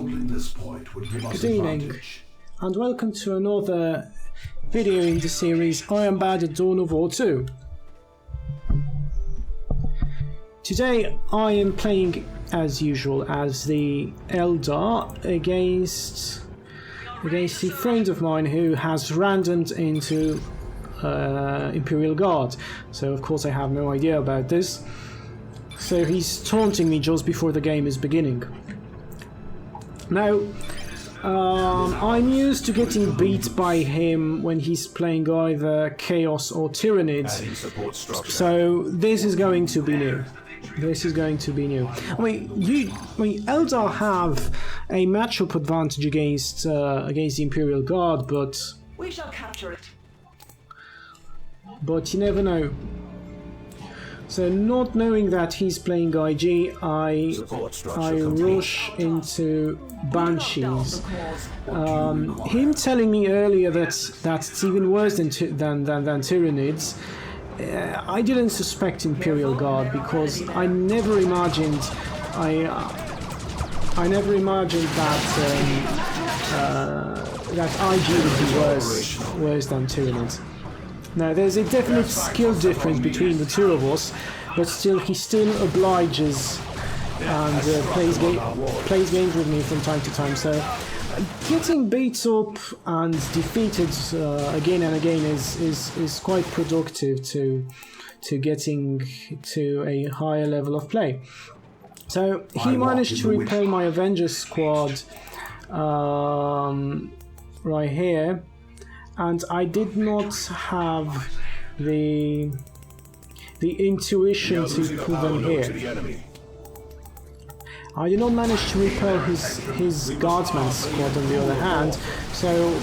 Holding this point would give us Good evening, advantage. and welcome to another video in the series I Am Bad at Dawn of War 2. Today I am playing, as usual, as the Eldar against a friend of mine who has randomed into Imperial Guard. So of course I have no idea about this. So he's taunting me just before the game is beginning. Now, I'm used to getting beat by him when he's playing either Chaos or Tyranids, so this is going to be new. This is going to be new. I mean, Eldar have a matchup advantage against the Imperial Guard, but we shall capture it. But you never know. So, not knowing that he's playing IG, I rush into Banshees. Him telling me earlier that it's even worse than Tyranids. I didn't suspect Imperial Guard because I never imagined that IG would be worse than Tyranids. Now, there's a definite skill difference between the two of us, but still, he still obliges and plays games with me from time to time. So, getting beat up and defeated again and again is quite productive to getting to a higher level of play. So, he managed to repel my Avengers squad right here. And I did not have the intuition to put them here. I did not manage to repel his guardsman squad on the other hand, so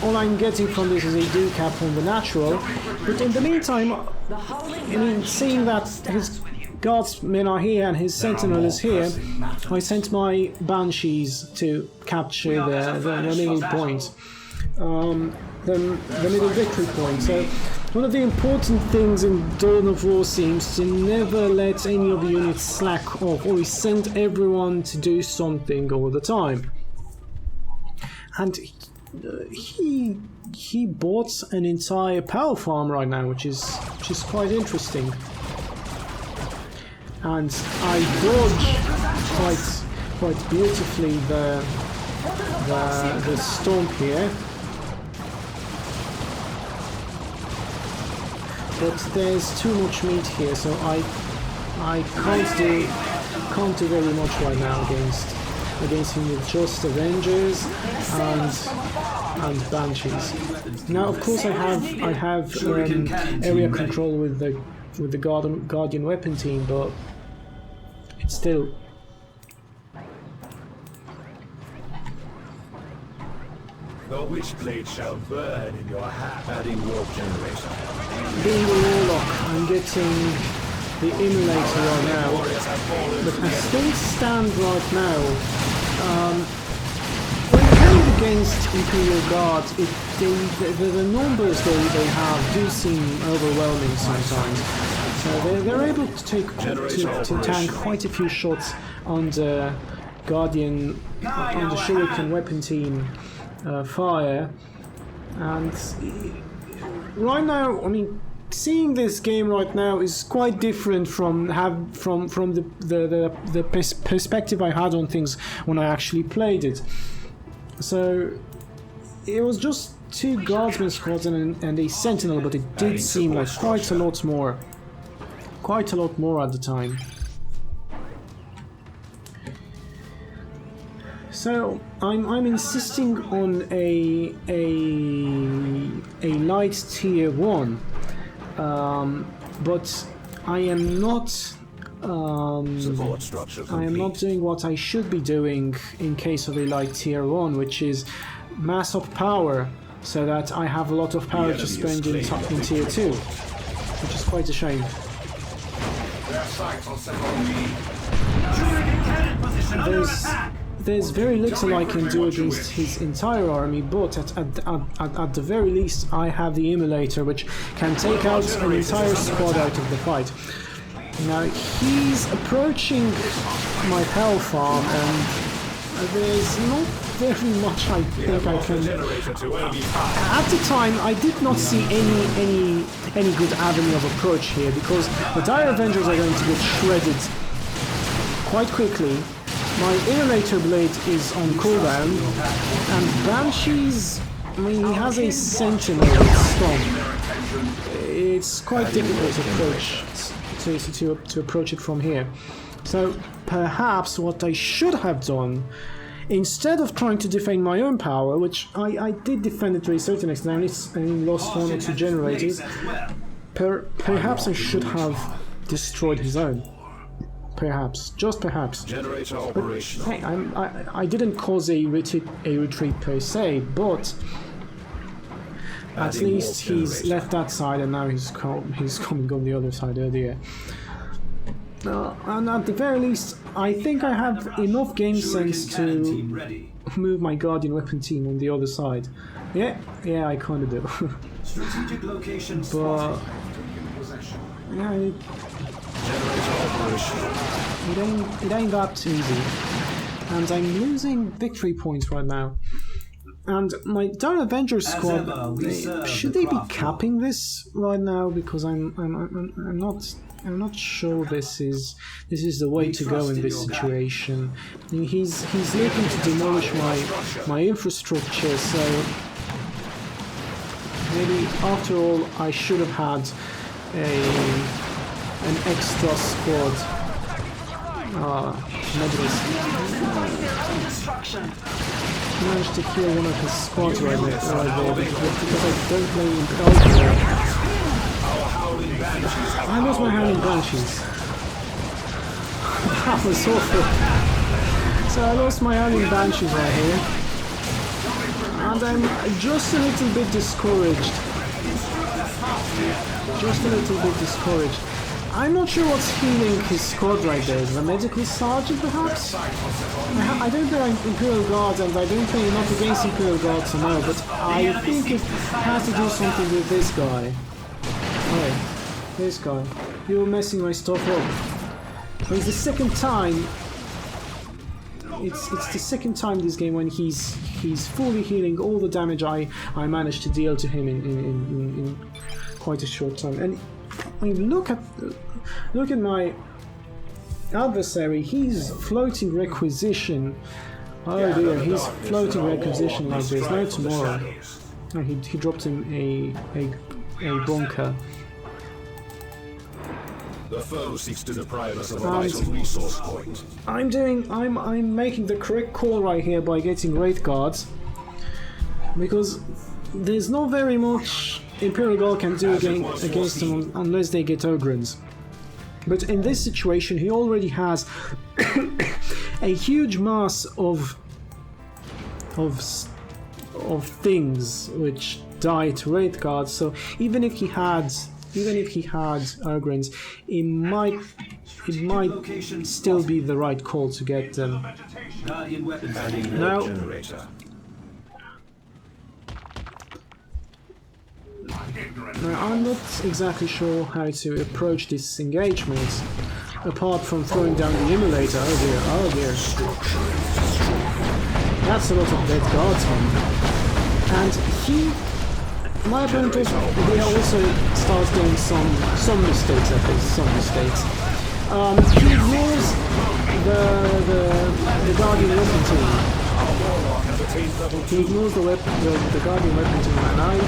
all I'm getting from this is a decap on the natural. But in the meantime, I mean, seeing that his guardsmen are here and his sentinel is here, I sent my Banshees to capture the middle point. The middle victory point. So one of the important things in Dawn of War seems to never let any of the units slack off, or send everyone to do something all the time. And he bought an entire power farm right now, which is quite interesting. And I dodge quite beautifully the stomp here. But there's too much meat here, so I can't do very much right now against him with just Avengers and Banshees. Now, of course, I have area control with the Guardian weapon team, but it's still. The Witchblade shall burn in your hand. Adding warp generator. Being a warlock, I'm getting the emulator right now. But as things stand right now, when playing against Imperial Guard, the numbers they have do seem overwhelming sometimes. So they're able to tank quite a few shots on the Guardian, on the Shuriken weapon team. Fire, and right now, I mean, seeing this game right now is quite different from the perspective I had on things when I actually played it. So it was just two guardsmen squads and a sentinel, but it did seem like quite a lot more at the time. So I'm insisting on a light tier 1, but I am not doing what I should be doing in case of a light tier 1, which is mass up power, so that I have a lot of power to spend in tier 2, which is quite a shame. There's very little I can do against his entire army, but at the very least I have the emulator, which can take out an entire squad out of the fight. Now he's approaching my power farm, and there's not very much I think I can. Generator to only At the time, I did not see any good avenue of approach here because the Dire Avengers are going to get shredded quite quickly. My Immolator Blade is on cooldown, and Banshees, I mean, he has a Sentinel Stomp. It's quite difficult to approach to approach it from here. So perhaps what I should have done, instead of trying to defend my own power, which I did defend it to a certain extent, I only lost 1 or 2 generators, perhaps I should have destroyed his own. Perhaps, just perhaps. generator operational. Hey, I didn't cause a retreat per se, but at least he's left that side and now he's coming on the other side earlier. And at the very least, I think I have enough game sense to move my Guardian Weapon team on the other side. Yeah, I kind of do. Strategic location But yeah, it ain't that easy. And I'm losing victory points right now. And my Dire Avenger squad, should they be capping this right now? Because I'm not sure this is the way to go in this situation. I mean, he's looking to demolish my infrastructure, so maybe after all I should have had an extra squad. Managed to kill one of his squads right there because I don't play Imperial-xeno. I lost my Howling Banshees. That was awful. So I lost my Howling Banshees right here. And I'm just a little bit discouraged. I'm not sure what's healing his squad right there. The medical sergeant, perhaps? I don't play Imperial Guards, and I don't play enough against Imperial Guards to know, but I think it has to do something with this guy. Alright, this guy. You're messing my stuff up. It's the second time. It's the second time this game when he's fully healing all the damage I managed to deal to him in quite a short time. And I mean, look at my adversary. He's floating requisition. Oh dear, he's floating requisition like there's no tomorrow. Oh, he dropped him a bunker. The foe seeks to deprive us of a vital resource point. I'm making the correct call right here by getting Wraith Guards, because there's not very much Imperial Guard can do against them unless they get Ogrins. But in this situation, he already has a huge mass of things which die to Wraith Guards. So even if he had Ogrins, it might still be the right call to get them. Now, I'm not exactly sure how to approach this engagement, apart from throwing down the Immolator. Oh dear. That's a lot of dead guards on. And my opponent also starts doing some mistakes, at least some mistakes. He ignores the Guardian Weapon team. He ignores the Guardian Weapon team, and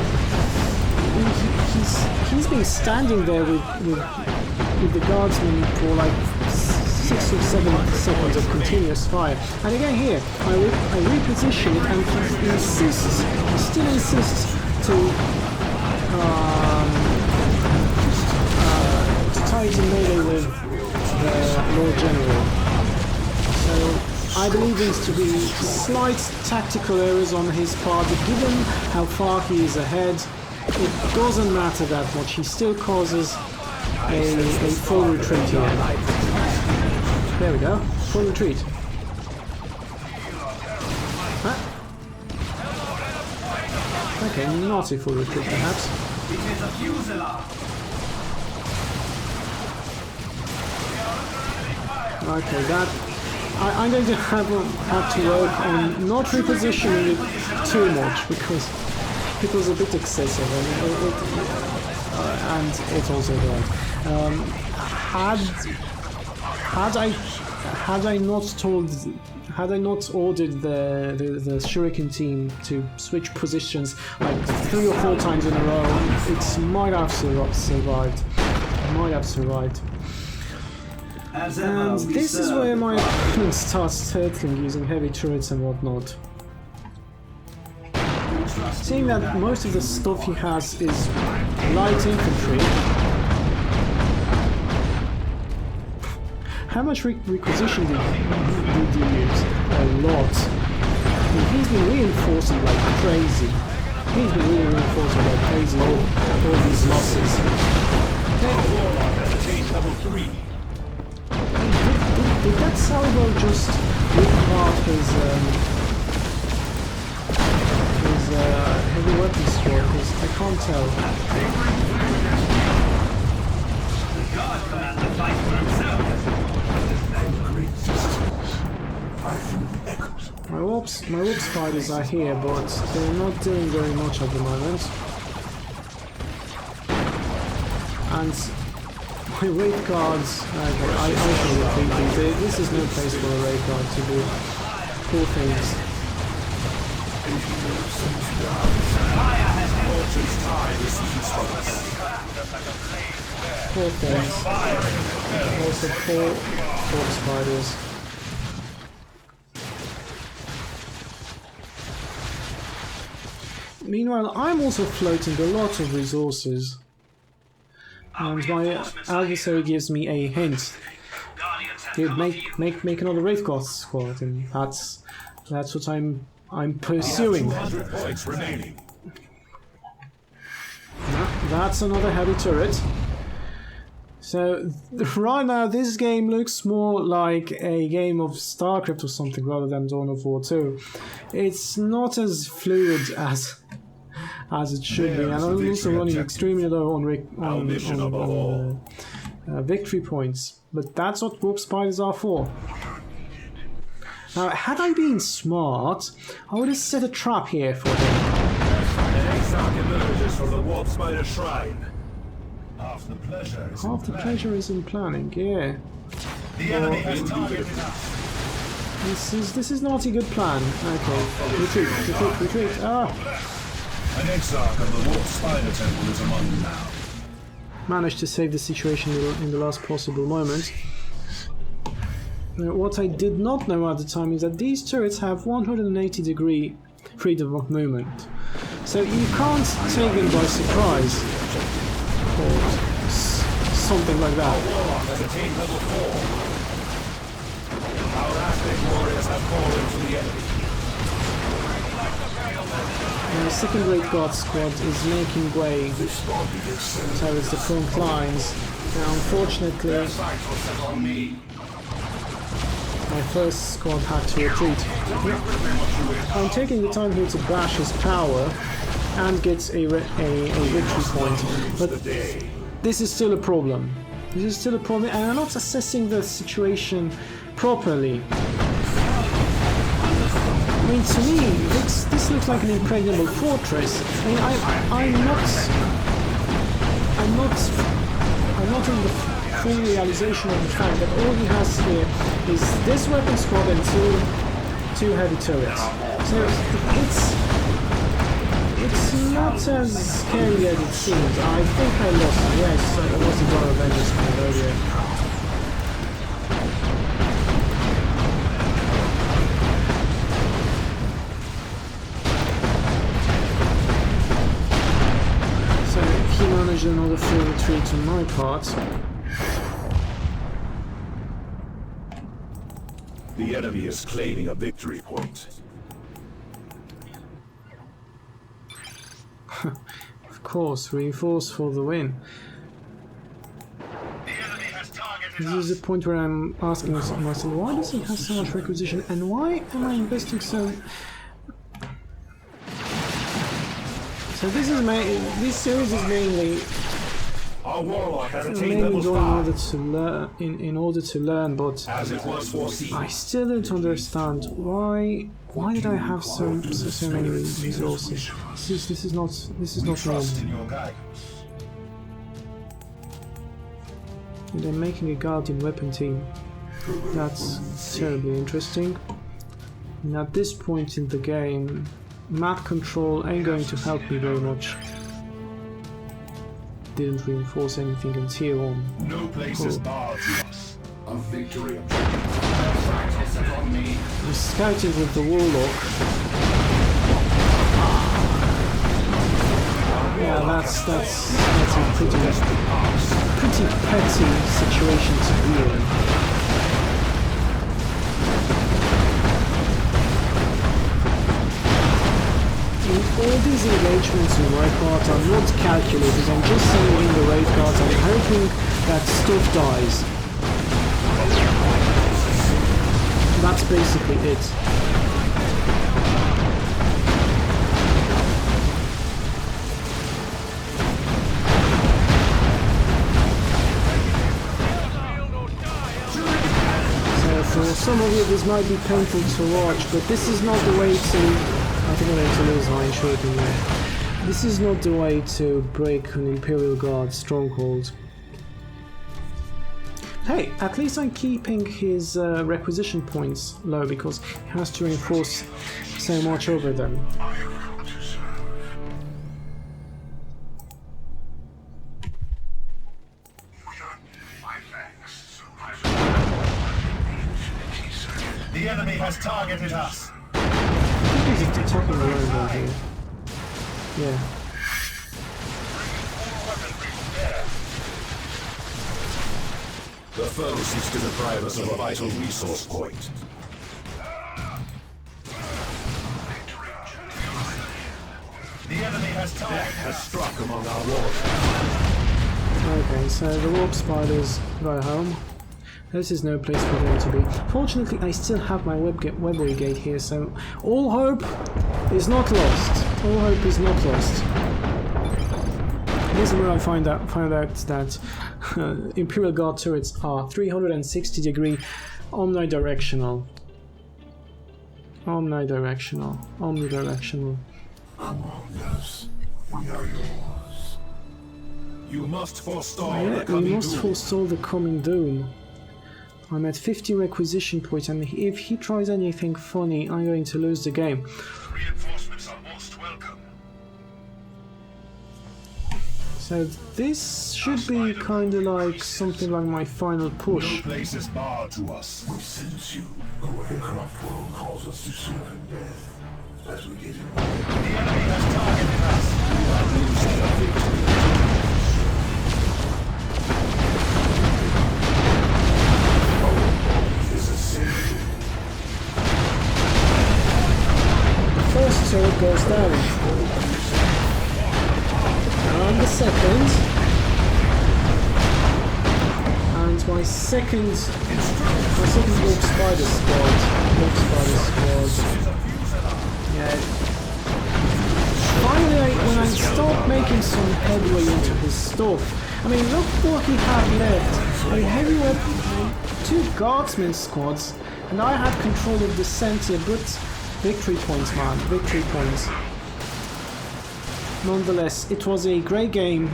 he's been standing there with the guardsmen for like 6 or 7 seconds of continuous fire. And again here, I reposition it, and he still insists to tie it in melee with the Lord General. So I believe there's to be slight tactical errors on his part, but given how far he is ahead, it doesn't matter that much. He still causes a full retreat here. There we go, full retreat. Huh? Okay, not a full retreat perhaps. Okay, I'm going to have to work on not repositioning it too much because it was a bit excessive and it also died. Had I not ordered the Shuriken team to switch positions like 3 or 4 times in a row, it might have survived. And this is where my opponent starts turtling using heavy turrets and whatnot. Seeing that most of the stuff he has is light infantry. How much requisition did you use? A lot. I mean, he's been reinforcing like crazy. All these losses. Did that salvo just rip apart his heavy weapons squad? Because I can't tell. My warp spiders are here, but they're not doing very much at the moment. And my raid guards, okay, I should retreat these. This is no place for a raid guard to do cool things. Poor things. Also poor spiders. Meanwhile, I'm also floating a lot of resources. And my adversary gives me a hint. Dude, make another Wraith God squad, and that's what I'm pursuing. That's another heavy turret. So right now this game looks more like a game of StarCraft or something rather than Dawn of War 2. It's not as fluid as it should be, and I'm also running extremely low on victory points. But that's what warp spiders are for. Now, had I been smart, I would have set a trap here for him. Emerges from the warp spider shrine. Half the pleasure is in planning, yeah. The enemy has targeted us. This is not a good plan. Okay, retreat. Ah! An exarch of the warp spider temple is among you now. Managed to save the situation in the last possible moment. Now, what I did not know at the time is that these turrets have 180-degree freedom of movement. So you can't take them by surprise. Or something like that. Our Aztec warriors have fallen to the enemy. The second Great God squad is making way towards the front lines. Now, unfortunately, my first squad had to retreat. I'm taking the time here to bash his power and get a victory point, but this is still a problem. And I'm not assessing the situation properly. I mean, to me, this looks like an impregnable fortress. I mean, I'm not in the full realization of the fact that all he has here is this weapon squad and two heavy turrets. So it's not as scary as it seems. I think I lost. Yes, I lost the Dawn Avengers squad earlier. Another full retreat on my part. The enemy is claiming a victory point. Of course, reinforce for the win. This is the point where I'm asking myself, why does he have so much requisition, and why am I investing so... So this series is mainly Our warlock has attained Maybe level go in order 5. to learn, in order to learn, but As it was foreseen. I still don't understand why did I have so many resources? This is not normal. Trust in your guidance. And they're making a guardian weapon team. That's terribly interesting. And at this point in the game, map control ain't going to help me very much. Didn't reinforce anything in tier 1. No place is barred to us. A victory I'm scouting with the warlock. Yeah, that's a pretty petty situation to be in. In all these engagements in raid cards are not calculated, I'm just saying in the raid cards I'm hoping that stuff dies. That's basically it. So for some of you this might be painful to watch, but this is not the way to... I think I'm going to lose my shirt in there. This is not the way to break an Imperial Guard stronghold. Hey, at least I'm keeping his requisition points low because he has to reinforce so much over them. The enemy has targeted us. He's attacking the road down here. Yeah. The foe seeks to deprive us of a vital resource point. The enemy has struck among our warriors. Okay, so the warp spiders go home. This is no place for them to be. Fortunately, I still have my webway gate here, so all hope is not lost. All hope is not lost. Here's where I find out that Imperial Guard turrets are 360-degree omnidirectional. Omnidirectional. Among us, we are yours. You must forestall the Yeah, we coming must doom. forestall the coming doom. I'm at 50 requisition points, and if he tries anything funny, I'm going to lose the game. Reinforcements are most welcome. So this should be kind of like something like my final No push. place is barred to us. We sense you. The corrupt world calls us to certain death. As we get in the way. The enemy has targeted us. We are losing a victory. The first turret goes down. And the second. And my second Warp Spider squad. Yeah. Finally, when I start making some headway into his stuff, I mean, look what he had left. A heavy weapon, 2 guardsmen squads, and I had control of the center, but victory points, man, victory points. Nonetheless, it was a great game.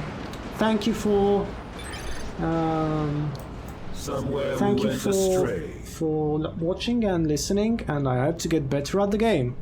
Thank you for Somewhere we went astray. for watching and listening, and I hope to get better at the game.